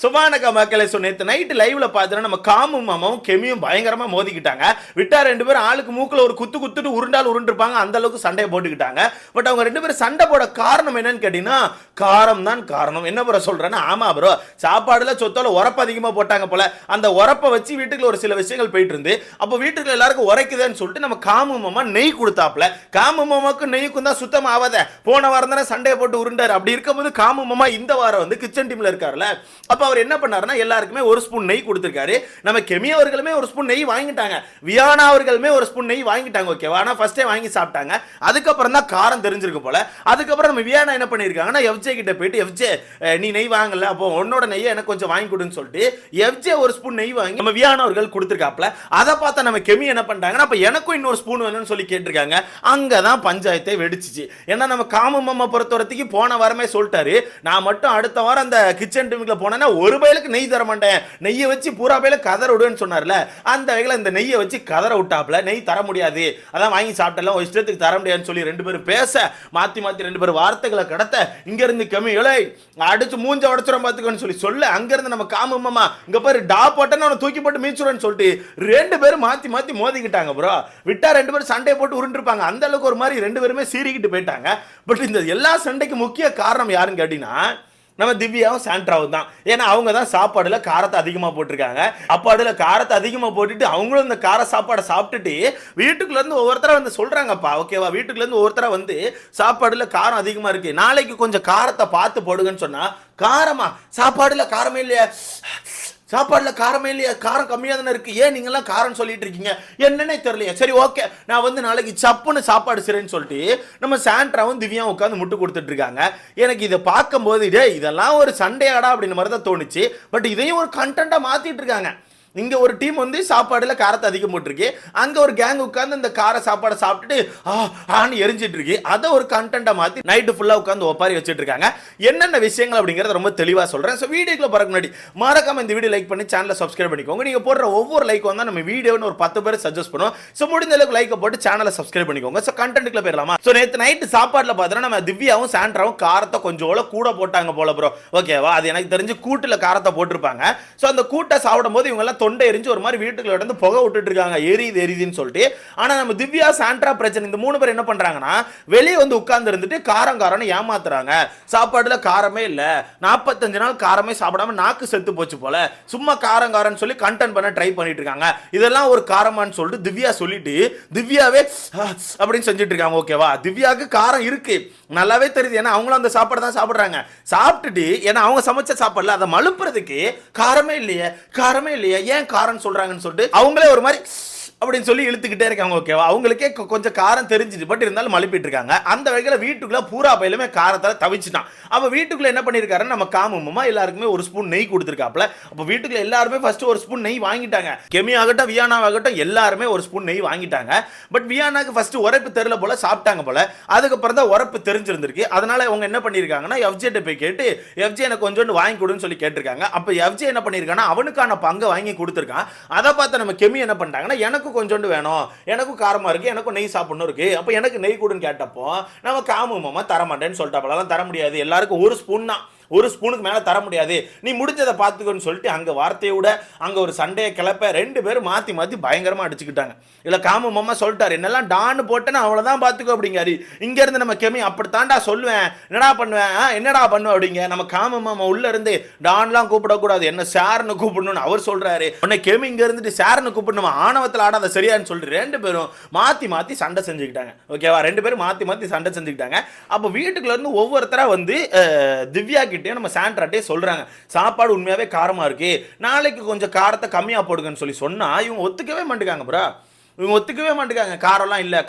சுபானக மக்களை நேத்து நைட்டு லைவ்ல பார்த்தா நம்ம காமும் மாமாவும் கெமியும் பயங்கரமா மோதிக்கிட்டாங்க. விட்டா ரெண்டு பேரும் ஆளுக்கு மூக்குல ஒரு குத்து குத்துட்டு உருண்டால் உருண்டிருப்பாங்க, அந்த அளவுக்கு சண்டையை போட்டுக்கிட்டாங்க. பட் அவங்க ரெண்டு பேரும் சண்டை போட காரணம் என்னன்னு கேட்டீங்கன்னா காரம் தான் காரணம். என்ன ப்ரோ சொல்றேன்னா, ஆமா ப்ரோ, சாப்பாடுல சொத்தோல உரப்பு அதிகமா போட்டாங்க போல. அந்த உரப்பை வச்சு வீட்டுக்குள்ள ஒரு சில விஷயங்கள் போயிட்டு இருந்து அப்போ வீட்டுக்குள்ள எல்லாருக்கும் உரைக்குதுன்னு சொல்லிட்டு நம்ம காமு மாமா நெய் கொடுத்தாப்ல. காமு மாமாவுக்கு நெய்க்கும் தான் சுத்தம் ஆகாத. போன வாரம் தானே சண்டையை போட்டு உருண்டாரு. அப்படி இருக்கும்போது காமு மாமா இந்த வாரம் வந்து கிச்சன் டீம்ல இருக்காருல்ல, அப்ப அவர் என்ன பண்ணாருன்னா எல்லாருக்குமே ஒரு ஸ்பூன் நெய் கொடுத்திருக்காரு. நம்ம கெமி அவர்களுமே ஒரு ஸ்பூன் நெய் வாங்கிட்டாங்க, வியானா அவர்களுமே ஒரு ஸ்பூன் நெய் வாங்கிட்டாங்க. ஓகேவா, ஆனா ஃபர்ஸ்டே வாங்கி சாப்பிட்டாங்க. அதுக்கப்புறம் தான் காரம் தெரிஞ்சிருக்கு போல. அதுக்கப்புறம் நம்ம வியானா என்ன பண்ணிருக்காங்கன்னா எஃப்ஜே கிட்ட போயிட்டு, எஃப்ஜே நீ நெய் வாங்கல, அப்போ உன்னோட நெய்யை எனக்கு கொஞ்சம் வாங்கி கொடுன்னு சொல்லிட்டு எஃப்ஜே ஒரு ஸ்பூன் நெய் வாங்கி நம்ம வியானா அவர்கள் கொடுத்திருக்காப்ல. அதை பார்த்தா நம்ம கெமி என்ன பண்ணிட்டாங்கன்னா அப்ப எனக்கும் இன்னொரு ஸ்பூன் வேணும்னு சொல்லி கேட்டிருக்காங்க. அங்கதான் பஞ்சாயத்தை வெடிச்சிச்சு. ஏன்னா நம்ம காமு மாமா பொறுத்தவரைக்கும் போன வாரமே சொல்லிட்டாரு, நான் மட்டும் அடுத்த வாரம் அந்த கிச்சன் டீமுக்குள்ள போனேன்னா ஒரு பையலுக்கு நெய் தர மாட்டேன், நெய்யை வச்சு பூரா பையில கதற விடுவேன்னு சொன்னார்ல. அந்த வகையில் இந்த நெய்யை வச்சு கதற விட்டாப்ல. நெய் தர முடியாது, அதான் வாங்கி சாப்பிட்டலாம், ஒரு இஷ்டத்துக்கு தர முடியாதுன்னு சொல்லி ரெண்டு பேரும் பேச மாத்தி மாத்தி ரெண்டு பேரும் வார்த்தைகளை கடத்த இங்க இருந்து கம்மி இலை அடிச்சு மூஞ்ச உடச்சுரும் பார்த்துக்கோன்னு சொல்லி சொல்ல, அங்க இருந்து நம்ம காமு மாமா இங்க பாரு டா போட்டேன்னு அவனை தூக்கி போட்டு மீச்சுருன்னு சொல்லிட்டு ரெண்டு பேரும் மாத்தி மாத்தி மோதிக்கிட்டாங்க ப்ரோ. விட்டா ரெண்டு பேரும் சண்டையை போட்டு உருண்டிருப்பாங்க. அந்த அளவுக்கு ஒரு மாதிரி ரெண்டு பேருமே சீறிக்கிட்டு போயிட்டாங்க. பட் இந்த எல்லா சண்டைக்கு முக்கிய காரணம் யாருன்னு கேட்டீங்கன்னா நம்ம திவ்யாவும் சாண்ட்ராவும் தான். ஏன்னா அவங்க தான் சாப்பாடுல காரத்தை அதிகமாக போட்டிருக்காங்க. சாப்பாடுல காரத்தை அதிகமாக போட்டுட்டு அவங்களும் இந்த கார சாப்பாடை சாப்பிட்டுட்டு வீட்டுக்குள்ள இருந்து ஒவ்வொருத்தர வந்து சொல்றாங்கப்பா, ஓகேவா, வீட்டுக்குள்ள இருந்து ஒவ்வொருத்தர வந்து சாப்பாடுல காரம் அதிகமா இருக்கு, நாளைக்கு கொஞ்சம் காரத்தை பார்த்து போடுங்கன்னு சொன்னா, காரமா சாப்பாடுல காரமே இல்லையா, சாப்பாடுல காரமே இல்லையா, காரம் கம்மியாக தானே இருக்கு, ஏன் நீங்கெல்லாம் காரம் சொல்லிட்டு இருக்கீங்க, என்னன்னே தெரியலையா, சரி ஓகே நான் வந்து நாளைக்கு சப்புன்னு சாப்பாடு செய்றேன்னு சொல்லிட்டு நம்ம சாண்ட்ராவும் திவ்யாவும் உட்காந்து முட்டு கொடுத்துட்டு இருக்காங்க. எனக்கு இதை பார்க்கும்போது இதெல்லாம் ஒரு சண்டையாடா அப்படின்னு மாதிரி தான் தோணுச்சு. பட் இதையும் ஒரு கண்டென்ட்டா மாத்திட்டு இருக்காங்க. இங்க ஒரு டீம் வந்து சாப்பாடுல காரத்தை அதிகம் போட்டிருக்கு, அங்க ஒரு கேங் உட்கார்ந்து இந்த கார சாப்பாடை சாப்பிட்டுட்டு ஆன்னு எரிஞ்சிட்டு இருக்கு. அதை ஒரு கண்டென்ட்டா மாத்தி நைட்டு ஃபுல்லா உட்கார்ந்து ஒப்பாரி வச்சிட்டு இருக்காங்க. என்னென்ன விஷயங்கள் அப்படிங்கறத ரொம்ப தெளிவா சொல்றேன். சோ வீடியோக்குள்ள போறதுக்கு முன்னாடி மறக்காம இந்த வீடியோ லைக் பண்ணி சேனலை சப்ஸ்கிரைப் பண்ணிக்கோங்க. நீங்க போடுற ஒவ்வொரு லைக் வந்தா நம்ம வீடியோன்னு ஒரு 10 பேர் சஜஸ்ட் பண்ணுவோம். சோ முடிஞ்ச அளவுக்கு லைக் போட்டு சேனலை சப்ஸ்கிரைப் பண்ணிக்கோங்க. சோ கண்டென்ட்க்குள்ள போயிடலாமா? சோ நேத்து நைட் சாப்பாடுல பார்த்தா நம்ம திவ்யாவும் சாண்ட்ராவும் காரத்தை கொஞ்சம் கூட போட்டாங்க போல ப்ரோ. ஓகேவா, அது எனக்கு தெரிஞ்சு கூட்டுல காரத்தை போட்டிருப்பாங்க. சோ அந்த கூட்டை சாப்பிடும் போது இவங்க எல்லாம் தொண்டை எரிஞ்சு ஒரு மாதிரி வீட்டுக்குள்ள இருந்து புகை விட்டுட்டு இருக்காங்க, எரியுதுன்னு சொல்லிட்டு. ஆனா நம்ம திவ்யா சாண்ட்ரா பிரச்சனை இந்த மூணு பேர் என்ன பண்றாங்கன்னா வெளியே வந்து உட்கார்ந்து இருந்துட்டு காரம்னு ஏமாத்துறாங்க. சாப்பாடுல காரமே இல்ல, 45 நாள் காரமே சாப்பிடாம நாக்கு செத்து போச்சு போல, சும்மா காரம்னு சொல்லி கண்டென்ட் பண்ண ட்ரை பண்ணிட்டு இருக்காங்க. இதெல்லாம் ஒரு காரமான்னு சொல்லிட்டு திவ்யா சொல்லிட்டு திவ்யாவே அப்படின்னு செஞ்சுட்டு இருக்காங்க. ஓகேவா, திவ்யாவுக்கு காரம் இருக்கு நல்லாவே தெரியுது, ஏன்னா அவங்களும் அந்த சாப்பாடு தான் சாப்பிடுறாங்க. சாப்பிட்டுட்டு ஏன்னா அவங்க சமைச்ச சாப்பாடுல அதை மழுப்புறதுக்கு காரமே இல்லையே ஏன் காரம் சொல்றாங்கன்னு சொல்லிட்டு அவங்களே ஒரு மாதிரி அப்படின்னு சொல்லி இழுத்துக்கிட்டே இருக்காங்க. ஓகேவா, அவங்களுக்கே கொஞ்சம் காரம் தெரிஞ்சிச்சு, பட் இருந்தாலும் மழுப்பிட்டு இருக்காங்க. அந்த வகையில் வீட்டுக்குள்ள பூரா பயிலுமே காரத்தால தவிச்சிட்டான். அப்ப வீட்டுக்குள்ள என்ன பண்ணிருக்காரு நம்ம காமு மாமா எல்லாருக்குமே ஒரு ஸ்பூன் நெய் கொடுத்துருக்காப்ல. அப்ப வீட்டுக்குள்ள எல்லாருமே ஃபர்ஸ்ட் ஒரு ஸ்பூன் நெய் வாங்கிட்டாங்க. கெமி ஆகட்டும் வியானா ஆகட்டும் எல்லாருமே ஒரு ஸ்பூன் நெய் வாங்கிட்டாங்க. பட் வியானாக்கு ஃபர்ஸ்ட் உரைப்பு தெரியல போல, சாப்பிட்டாங்க போல. அதுக்கப்புறம் தான் உரைப்பு தெரிஞ்சிருந்திருக்கு. அதனால அவங்க என்ன பண்ணிருக்காங்கன்னா எஃப்ஜே போய் கேட்டு எஃப்ஜே எனக்கு கொஞ்சோண்டு வாங்கி கொடுன்னு சொல்லி கேட்டிருக்காங்க. அப்ப எஃப்ஜே என்ன பண்ணிருக்காங்கன்னா அவனுக்கான பங்கை வாங்கி கொடுத்துருக்கான். அதை பார்த்து நம்ம கெமி என்ன பண்ணிட்டாங்கன்னா எனக்கு கொஞ்சோண்டு வேணும், எனக்கும் காரமா இருக்கு, எனக்கும் நெய் சாப்பிடணும் இருக்கு, அப்ப எனக்கு நெய் கொடுன்னு கேட்டப்போ நம்ம காமு மாமா தர மாட்டேன்னு சொல்லிட்டாப்பலாம். தர முடியாது, எல்லாருக்கும் ஒரு ஸ்பூன் தான், ஒரு ஸ்பூனுக்கு மேல தர முடியாது, நீ முடிஞ்சதை பார்த்துக்கோன்னு சொல்லிட்டு அங்க வார்த்தையோட அங்க ஒரு சண்டையை கிளப்ப ரெண்டு பேரும் மாத்தி மாத்தி பயங்கரமா அடிச்சுக்கிட்டாங்க. இல்ல காமு மாமா சொல்லிட்டாரு என்னெல்லாம் டான்னு போட்டேன்னா அவ்வளவுதான் பார்த்துக்கோ அப்படிங்காரு. இங்க இருந்து நம்ம கெமி அப்படித்தாண்டா சொல்லுவேன், என்னடா பண்ணுவேன் அப்படிங்க. நம்ம காமு மாமா உள்ள இருந்து டான்லாம் கூப்பிடக்கூடாது, என்ன ஷேர்னு கூப்பிடணும்னு அவர் சொல்றாரு. உன்னை கெமி இங்க இருந்துட்டு ஷேர்னு கூப்பிடணும், ஆணவத்தில் ஆடாத சரியான்னு சொல்லிட்டு ரெண்டு பேரும் மாத்தி மாத்தி சண்டை செஞ்சுக்கிட்டாங்க. ஓகேவா, ரெண்டு பேரும் மாத்தி மாத்தி சண்டை செஞ்சுக்கிட்டாங்க. அப்ப வீட்டுக்குள்ள இருந்து ஒவ்வொருத்தரா வந்து திவ்யா கிட்டே நம்ம சாண்ட்ராட்டே சொல்றாங்க சாப்பாடு உண்மையாவே காரமா இருக்கு, நாளைக்கு கொஞ்சம் காரத்தை கம்மியா போடுங்கன்னு சொல்லி சொன்னா இவங்க ஒத்துக்கவே மாட்டேங்காங்க ப்ரோ. இவங்க ஒத்துக்கவே மாட்டேங்காங்க, காரம்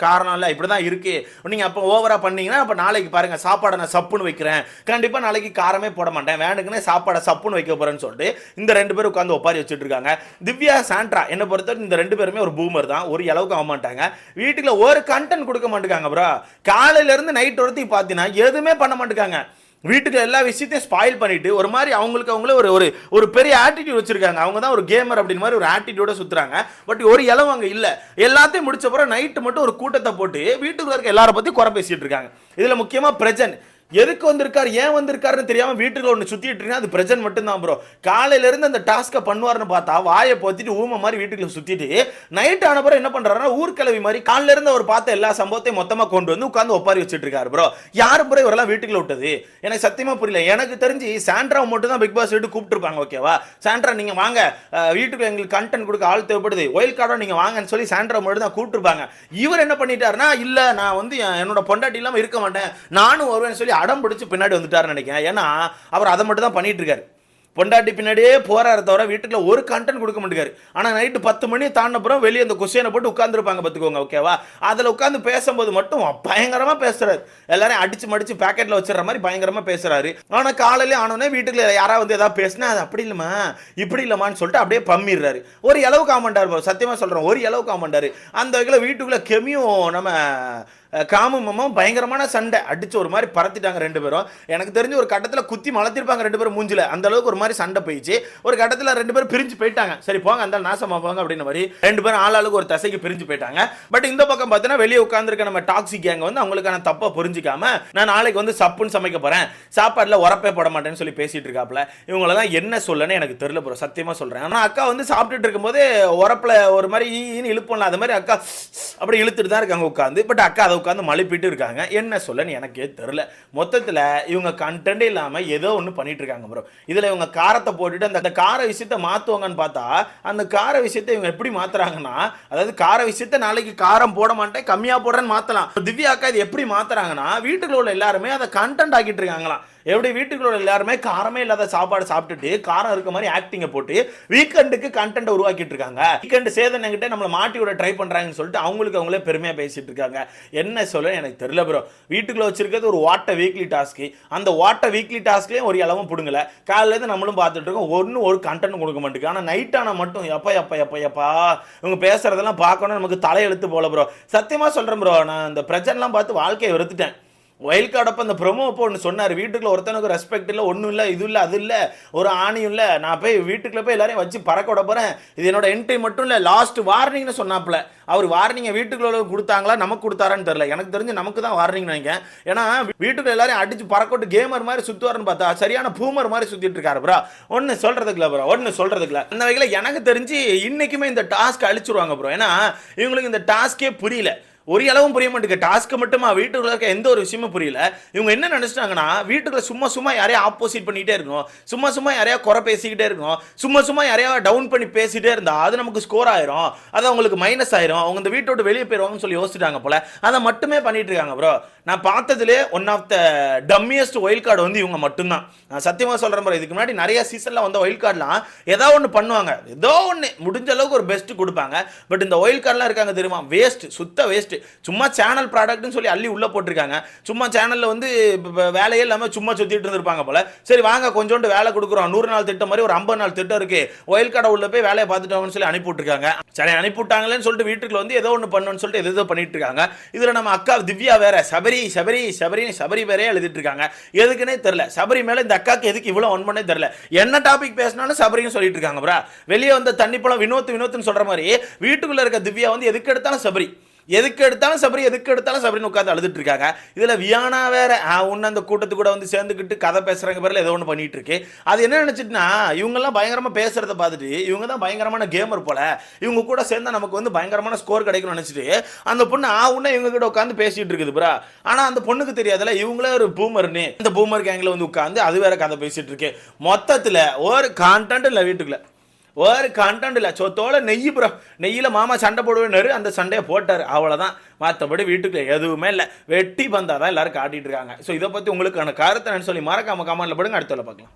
இல்லை இப்படிதான் இருக்கு, நீங்க அப்போ ஓவரா பண்ணீங்கன்னா அப்ப நாளைக்கு பாருங்க சாப்பாடை நான் சப்புன்னு வைக்கிறேன், கண்டிப்பா நாளைக்கு காரமே போட மாட்டேன், வேணுக்குன்னு சாப்பாடை சப்புன்னு வைக்க போறேன்னு சொல்லிட்டு இந்த ரெண்டு பேரும் உட்காந்து ஒப்பாரி வச்சுட்டு இருக்காங்க. திவ்யா சாண்ட்ரா என்ன பொறுத்தவரை இந்த ரெண்டு பேருமே ஒரு பூமர் தான், ஒரு அளவுக்கு ஆக மாட்டாங்க. வீட்டுல ஒரு கண்டென்ட் கொடுக்க மாட்டேங்காங்க ப்ரோ. காலையில இருந்து நைட் வரைக்கும் பாத்தீங்கன்னா எதுவுமே பண்ண மாட்டேங்காங்க. வீட்டுக்கு எல்லா விஷயத்தையும் ஸ்பாயில் பண்ணிட்டு ஒரு மாதிரி அவங்களே ஒரு ஒரு பெரிய ஆட்டிடியூட் வச்சிருக்காங்க. அவங்க தான் ஒரு கேமர் அப்படின்னு மாதிரி ஒரு ஆட்டிடியூட சுத்துறாங்க. பட் ஒரு இளவு அங்க இல்ல. எல்லாத்தையும் முடிச்ச அப்புறம் நைட்டு மட்டும் ஒரு கூட்டத்தை போட்டு வீட்டுக்குள்ள இருக்க எல்லார பத்தி குறை பேசிட்டு இருக்காங்க. இதுல முக்கியமா பிரஜன் எதுக்கு வந்திருக்காரு ஏன் வந்திருக்காருன்னு தெரியாம வீட்டுக்குள்ள ஒன்று சுத்திட்டு இருக்கா, அது பிரஜன் மட்டும் தான் ப்ரோ. காலையில இருந்து அந்த டாஸ்க்கை பண்ணுவார்னு பார்த்தா வாயை பொத்திட்டு ஊமை மாதிரி வீட்டுக்குள்ள சுத்திட்டு நைட் ஆன பிறகு என்ன பண்றாருன்னா ஊர்க்கிழவி மாதிரி காலையில இருந்து அவர் பார்த்த எல்லா சம்பவத்தையும் மொத்தமா கொண்டு வந்து உட்காந்து ஒப்பாரி வச்சுட்டு இருக்காரு ப்ரோ. யாரு ப்ரோ இவரெல்லாம் வீட்டுக்குள்ள விட்டது எனக்கு சத்தியமா புரியல. எனக்கு தெரிஞ்சு சாண்ட்ரா மட்டும் தான் பிக் பாஸ் வீட்டு கூப்பிட்டு இருப்பாங்க. ஓகேவா, சாண்ட்ரா நீங்க வாங்க, வீட்டுக்குள்ள எங்களுக்கு கண்டென்ட் கொடுக்க ஆள் தேவைப்படுது, ஒயில் கார்டோ நீங்க வாங்கன்னு சொல்லி சாண்ட்ரா மட்டும் தான் கூப்பிட்டு இருப்பாங்க. இவர் என்ன பண்ணிட்டாருன்னா, இல்ல நான் வந்து என்னோட பொண்டாட்டி இல்லாம இருக்க மாட்டேன், நானும் வருவேன்னு சொல்லி அடம் பிடிச்சு பின்னாடி வந்துட்டாருன்னு நினைக்கிறேன். ஏன்னா அவர் அதை மட்டும் தான் பண்ணிட்டு இருக்காரு. பொண்டாட்டி பின்னாடியே போறாரு தவிர வீட்டுக்குள்ள ஒரு கண்டென்ட் கொடுக்க மாட்டேங்காரு. ஆனா நைட்டு 10 மணி தாண்டினப்புறம் வெளியே அந்த கொஸ்டினை போட்டு உட்காந்துருப்பாங்க பார்த்துக்கோங்க. ஓகேவா, அதில் உட்காந்து பேசும்போது மட்டும் பயங்கரமா பேசுறாரு. எல்லாரும் அடிச்சு மடிச்சு பேக்கெட்ல வச்சிடற மாதிரி பயங்கரமா பேசுறாரு. ஆனா காலையில ஆனோடனே வீட்டுக்குள்ள யாராவது வந்து ஏதாவது பேசினா அது அப்படி இல்லமா இப்படி இல்லமான்னு சொல்லிட்டு அப்படியே பம்மிடுறாரு. ஒரு இளவு காமண்டாரு, சத்தியமா சொல்றேன், ஒரு இளவு காமண்டாரு. அந்த வகையில் வீட்டுக்குள்ள கெமியும் நம்ம காமும் பயங்கரமான சண்டை அடிச்சு ஒரு மாதிரி பறத்திட்டாங்க ரெண்டு பேரும். எனக்கு தெரிஞ்சு ஒரு கட்டத்தில் குத்தி மலத்திருப்பாங்க ரெண்டு பேரும் மூஞ்சில, அந்த அளவுக்கு ஒரு மாதிரி சண்டை போயிடுச்சு. ஒரு கட்டத்தில் ரெண்டு பேரும் பிரிஞ்சு போயிட்டாங்க. சரி போங்க அந்த நாசமா போங்க அப்படின்னு மாதிரி ரெண்டு பேரும் ஆளாளுக்கு ஒரு தசைக்கு பிரிஞ்சு போயிட்டாங்க. பட் இந்த பக்கம் பார்த்தீங்கன்னா வெளியே உட்காந்துருக்க நம்ம டாக்ஸிக் கேங் வந்து அவங்களுக்கான தப்பை புரிஞ்சிக்காம நான் நாளைக்கு வந்து சப்புன்னு சமைக்க போறேன், சாப்பாடுல உரப்பே போட மாட்டேன்னு சொல்லி பேசிட்டு இருக்காப்ல. இவங்களெல்லாம் என்ன சொல்லன்னு எனக்கு தெரியல ப்ரோ, சத்தியமா சொல்றேன். ஆனா அக்கா வந்து சாப்பிட்டுட்டு இருக்கும்போது உரப்புல ஒரு மாதிரி இழுப்போம்ல, அது மாதிரி அக்கா அப்படி இழுத்துட்டு தான் இருக்காங்க உட்காந்து. பட் அக்கா அதை உட்காந்து மழுப்பிட்டு இருக்காங்க. என்ன சொல்லன்னு எனக்கே தெரியல. மொத்தத்தில் இவங்க கண்டென்ட் இல்லாம ஏதோ ஒன்று பண்ணிட்டு இருக்காங்க ப்ரோ. இதுல இவங்க காரத்தை போட்டுட்டு அந்த கார விஷயத்தை மாத்துவாங்கன்னு பார்த்தா அந்த கார விஷயத்தை இவங்க எப்படி மாத்துறாங்கன்னா, அதாவது கார விஷயத்தை நாளைக்கு காரம் போட மாட்டேன் கம்மியா போடுறேன்னு மாத்தலாம். திவ்யா அக்கா இது எப்படி மாத்துறாங்கன்னா, வீட்டுக்குள்ள உள்ள எல்லாருமே அதை கண்டென்ட் ஆக்கிட்டு இருக்காங்களாம். எப்படி வீட்டுக்குள்ள எல்லாருமே காரமே இல்லாத சாப்பாடு சாப்பிட்டுட்டு காரம் இருக்க மாதிரி ஆக்டிங்கை போட்டு வீக்கெண்டுக்கு கண்டென்ட் உருவாக்கிட்டு இருக்காங்க. வீக்கெண்டு சேதன் என்கிட்ட நம்மளை மாட்டி விட ட்ரை பண்றாங்கன்னு சொல்லிட்டு அவங்களே பெருமையா பேசிட்டு இருக்காங்க. என்ன சொல்ல எனக்கு தெரியல ப்ரோ. வீட்டுக்குள்ள வச்சிருக்கிறது ஒரு வாட்ட வீக்லி டாஸ்க். அந்த வாட்ட வீக்லி டாஸ்க்லயும் ஒரு இளவும் பிடுங்கல. காலையில இருந்து நம்மளும் பார்த்துட்டு இருக்கோம், ஒரு கண்டென்ட் கொடுக்க மாட்டேங்குது. ஆனா நைட் ஆனா மட்டும் எப்பா இவங்க பேசுறதெல்லாம் பார்க்கணும் நமக்கு தலையெழுத்து போல ப்ரோ. சத்தியமா சொல்றேன் ப்ரோ, நான் இந்த பிரச்சனைலாம் பார்த்து வாழ்க்கையை வெறுத்துட்டேன். ஒயில் கார்டப்ப அந்த ப்ரொமோ அப்போ ஒன்று சொன்னார், வீட்டுக்குள்ள ஒருத்தனுக்கு ரெஸ்பெக்ட் இல்லை, ஒன்றும் இல்லை, இது இல்லை, அது இல்லை, ஒரு ஆணியும் இல்லை, நான் போய் வீட்டுக்குள்ள போய் எல்லாரையும் வச்சு பறக்க விட போகிறேன், இது என்னோட என்ட்ரி மட்டும் இல்லை, லாஸ்ட் வார்னிங்னு சொன்னாப்புல. அவர் வார்னிங்கை வீட்டுக்குள்ள கொடுத்தாங்களா நமக்கு கொடுத்தாரான்னு தெரியல. எனக்கு தெரிஞ்சு நமக்கு தான் வார்னிங் நினைக்கிறேன். ஏன்னா வீட்டுக்குள்ள எல்லாரையும் அடிச்சு பறக்கோட்டு கேமர் மாதிரி சுற்றுவாருன்னு பார்த்தா சரியான பூமர் மாதிரி சுற்றிட்டு இருக்காரு ப்ரோ. ஒன்று சொல்கிறதுக்குல ப்ரோ, ஒன்று சொல்கிறதுக்குல. அந்த வகையில் எனக்கு தெரிஞ்சு இன்னைக்குமே இந்த டாஸ்க் அழிச்சிருவாங்க ப்ரோ. ஏன்னா இவங்களுக்கு இந்த டாஸ்கே புரியல, ஒரு அளவும் புரிய மாட்டேங்குது. டாஸ்க் மட்டுமா, வீட்டுக்குள்ள இருக்க எந்த ஒரு விஷயமும் புரியல. இவங்க என்ன நினைச்சிட்டாங்கன்னா, வீட்டுக்குள்ள சும்மா யாரையா ஆப்போசிட் பண்ணிட்டே இருக்கணும், சும்மா யாரையா குறை பேசிக்கிட்டே இருக்கணும், சும்மா யாரையா டவுன் பண்ணி பேசிட்டே இருந்தா அது நமக்கு ஸ்கோர் ஆயிரும், அது அவங்களுக்கு மைனஸ் ஆயிரும், அவங்க இந்த வீட்டை விட்டு வெளியே போயிடுவாங்கன்னு சொல்லி யோசிச்சுட்டாங்க போல. அதை மட்டுமே பண்ணிட்டு இருக்காங்க ப்ரோ. நான் பார்த்ததுலே one of the dummiest wild card வந்து இவங்க மட்டும்தான். நான் சத்தியமாக சொல்கிறேன் ப்ரோ. இதுக்கு முன்னாடி நிறைய சீசனில் வந்த ஒயில் கார்டெலாம் ஏதோ ஒன்று பண்ணுவாங்க, ஏதோ ஒன்று முடிஞ்ச அளவுக்கு ஒரு பெஸ்ட் கொடுப்பாங்க. பட் இந்த ஒயில் கார்டெலாம் இருக்காங்க தெரியுமா, வேஸ்ட், சுத்த வேஸ்ட். சும்மா சேனல் ப்ராடக்ட்னு சொல்லி அள்ளி உள்ளே போட்டிருக்காங்க. சும்மா சேனலில் வந்து வேலையே இல்லாமல் சும்மா சுற்றிட்டு இருந்திருப்பாங்க போல. சரி வாங்க கொஞ்சோண்டு வேலை கொடுக்குறோம், 100 நாள் திட்டம் மாதிரி ஒரு 50 நாள் திட்டம் இருக்கு, ஒயில் கார்டை உள்ள போய் வேலையை பார்த்துட்டோம்னு சொல்லி அனுப்பிவிட்டுருக்காங்க. சரி அனுப்பிவிட்டாங்களேன்னு சொல்லிட்டு வீட்டுக்குள்ள வந்து ஏதோ ஒன்று பண்ணணும்னு சொல்லிட்டு ஏதோ பண்ணிட்டு இருக்காங்க. இதில் நம்ம அக்கா திவ்யா வேற சபரி வேறே எழுதிட்டு இருக்காங்க. எதுக்குன்னே தெரியல. சபரி மேல இந்த அக்காக்கு எதுக்கு இவ்வளவு ஒன் பண்ணே தெரியல. என்ன டாபிக் பேசினாலும் சபரியும் சொல்லிட்டு இருக்காங்க ப்ரா. வெளியே வந்த தண்ணி பழம் வினோத்னு சொல்ற மாதிரி வீட்டுக்குள்ள இருக்க திவ்யா வந்து எதுக்கு எடுத்தாலும் சபரின்னு உட்காந்து அழுதுட்டு இருக்காங்க. இதுல வியானா வேற ஒன்னு அந்த கூட்டத்து கூட வந்து சேர்ந்துக்கிட்டு கதை பேசுறாங்க பேர்ல ஏதோ ஒன்று பண்ணிட்டு இருக்கு. அது என்ன நினைச்சிட்டுனா, இவங்க எல்லாம் பயங்கரமா பேசுறத பார்த்துட்டு இவங்க தான் பயங்கரமான கேமர் போல, இவங்க கூட சேர்ந்தா நமக்கு வந்து பயங்கரமான ஸ்கோர் கிடைக்கும்னு நினைச்சிட்டு அந்த பொண்ணு உன்ன இவங்க கிட்ட உட்காந்து பேசிட்டு இருக்குது ப்ரா. ஆனா அந்த பொண்ணுக்கு தெரியாதுல இவங்களே ஒரு பூமர்னு. இந்த பூமர் கேங்ல வந்து உட்காந்து அது வேற கதை பேசிட்டு இருக்கு. மொத்தத்துல ஒரு கான்டென்ட் இல்ல, வீட்டுக்குள்ள ஒரு கண்டென்ட் இல்லை. சொத்தோட நெய் ப்ரோ, நெய்யில் மாமா சண்டை போடுவேன்னாரு, அந்த சண்டையை போட்டார், அவ்வளோதான். மற்றபடி வீட்டுக்குள்ள எதுவுமே இல்லை, வெட்டி பந்தா தான் எல்லாரும் காட்டிட்டு இருக்காங்க. ஸோ இதை பற்றி உங்களுக்கான கருத்தை சொல்லி மறக்காம கமெண்ட்ல போடுங்க. அடுத்த பார்க்கலாம்.